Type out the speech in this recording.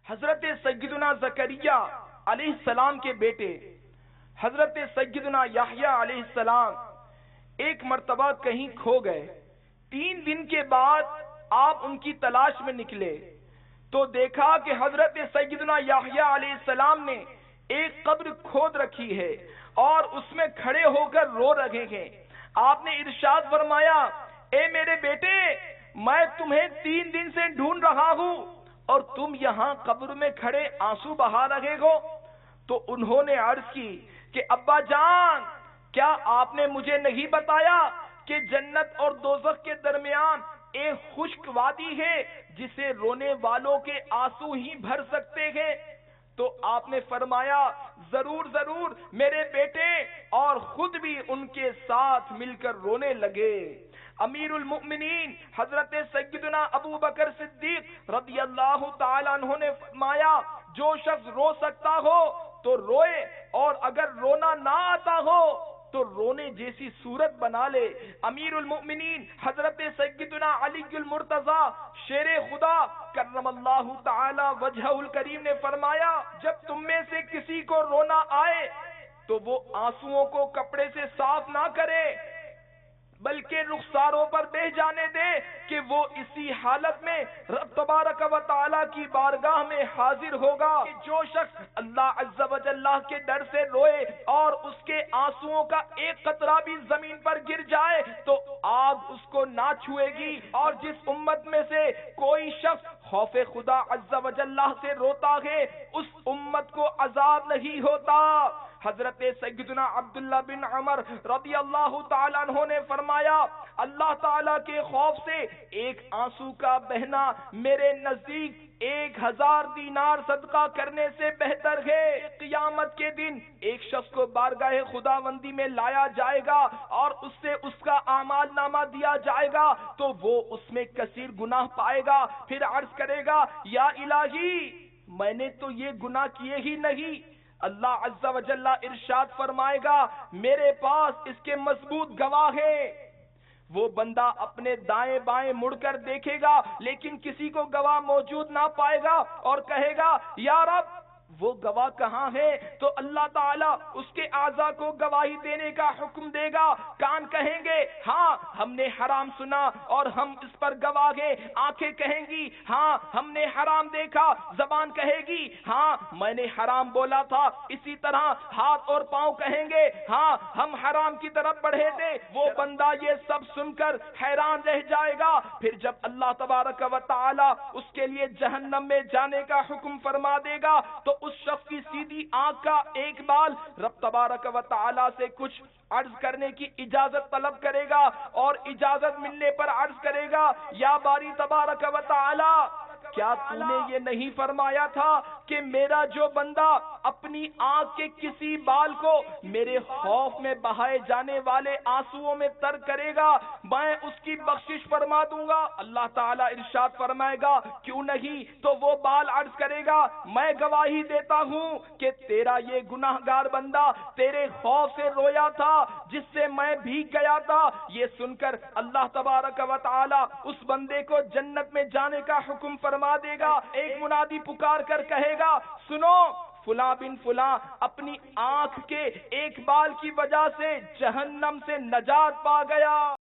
حضرت سیدنا زکریا علیہ السلام کے بیٹے حضرت سیدنا یحییٰ علیہ السلام ایک مرتبہ کہیں کھو گئے. 3 دن کے بعد آپ ان کی تلاش میں نکلے تو دیکھا کہ حضرت سیدنا یحییٰ علیہ السلام نے ایک قبر کھود رکھی ہے اور اس میں کھڑے ہو کر رو رہے ہیں. آپ نے ارشاد فرمایا، اے میرے بیٹے، میں تمہیں 3 دن سے ڈھونڈ رہا ہوں اور تم یہاں قبر میں کھڑے آنسو بہا رہے ہو. تو انہوں نے عرض کی کہ ابا جان، کیا آپ نے مجھے نہیں بتایا کہ جنت اور دوزخ کے درمیان ایک خشک وادی ہے جسے رونے والوں کے آنسو ہی بھر سکتے ہیں؟ تو آپ نے فرمایا، ضرور ضرور میرے بیٹے، اور خود بھی ان کے ساتھ مل کر رونے لگے. امیر المؤمنین حضرت سیدنا ابو بکر صدیق رضی اللہ تعالیٰ عنہ نے فرمایا، جو شخص رو سکتا ہو تو روئے، اور اگر رونا نہ آتا ہو تو رونے جیسی صورت بنا لے. امیر المؤمنین حضرت سیدنا علی المرتضی شیر خدا کرم اللہ تعالی وجہہ الکریم نے فرمایا، جب تم میں سے کسی کو رونا آئے تو وہ آنسوؤں کو کپڑے سے صاف نہ کرے بلکہ رخساروں پر بہہ جانے دے کہ وہ اسی حالت میں رب تبارک و تعالی کی بارگاہ میں حاضر ہوگا. کہ جو شخص اللہ عز و جل کے ڈر سے روئے اور اس کے آنسوؤں کا ایک قطرہ بھی زمین پر گر جائے تو آگ اس کو نہ چھوئے گی. اور جس امت میں سے کوئی شخص خوف خدا عز و جل سے روتا ہے، اس امت کو عذاب نہیں ہوتا. حضرت سیدنا عبداللہ بن عمر رضی اللہ تعالیٰ عنہ نے فرمایا، اللہ تعالیٰ کے خوف سے ایک آنسو کا بہنا میرے نزدیک 1000 دینار صدقہ کرنے سے بہتر ہے. قیامت کے دن ایک شخص کو بارگاہ خداوندی میں لایا جائے گا اور اس سے اس کا اعمال نامہ دیا جائے گا تو وہ اس میں کثیر گناہ پائے گا. پھر عرض کرے گا، یا الہی، میں نے تو یہ گناہ کیے ہی نہیں. اللہ عز و جل ارشاد فرمائے گا، میرے پاس اس کے مضبوط گواہ ہے. وہ بندہ اپنے دائیں بائیں مڑ کر دیکھے گا لیکن کسی کو گواہ موجود نہ پائے گا اور کہے گا، یا رب، وہ گواہ کہاں ہے؟ تو اللہ تعالیٰ اس کے اعضاء کو گواہی دینے کا حکم دے گا. کان کہیں گے، ہاں ہم نے حرام سنا اور ہم اس پر گواہ ہیں. آنکھیں کہیں گی، ہاں ہم نے حرام دیکھا. زبان کہے گی، ہاں میں نے حرام بولا تھا. اسی طرح ہاتھ اور پاؤں کہیں گے، ہاں ہم حرام کی طرف بڑھے تھے. وہ بندہ یہ سب سن کر حیران رہ جائے گا. پھر جب اللہ تبارک و تعالیٰ اس کے لیے جہنم میں جانے کا حکم فرما دے گا تو اس شخص کی سیدھی آنکھ کا ایک بال رب تبارک و تعالیٰ سے کچھ عرض کرنے کی اجازت طلب کرے گا اور اجازت ملنے پر عرض کرے گا، یا باری تبارک و تعالیٰ، کیا تو نے یہ نہیں فرمایا تھا کہ میرا جو بندہ اپنی آنکھ کے کسی بال کو میرے خوف میں بہائے جانے والے آنسوؤں میں تر کرے گا میں اس کی بخشش فرما دوں گا؟ اللہ تعالیٰ ارشاد فرمائے گا، کیوں نہیں؟ تو وہ بال عرض کرے گا، میں گواہی دیتا ہوں کہ تیرا یہ گناہگار بندہ تیرے خوف سے رویا تھا جس سے میں بھیگ گیا تھا. یہ سن کر اللہ تبارک و تعالیٰ اس بندے کو جنت میں جانے کا حکم فرما دے گا. ایک منادی پکار کر کہے گا، سنو، فلاں بن فلاں اپنی آنکھ کے ایک بال کی وجہ سے جہنم سے نجات پا گیا.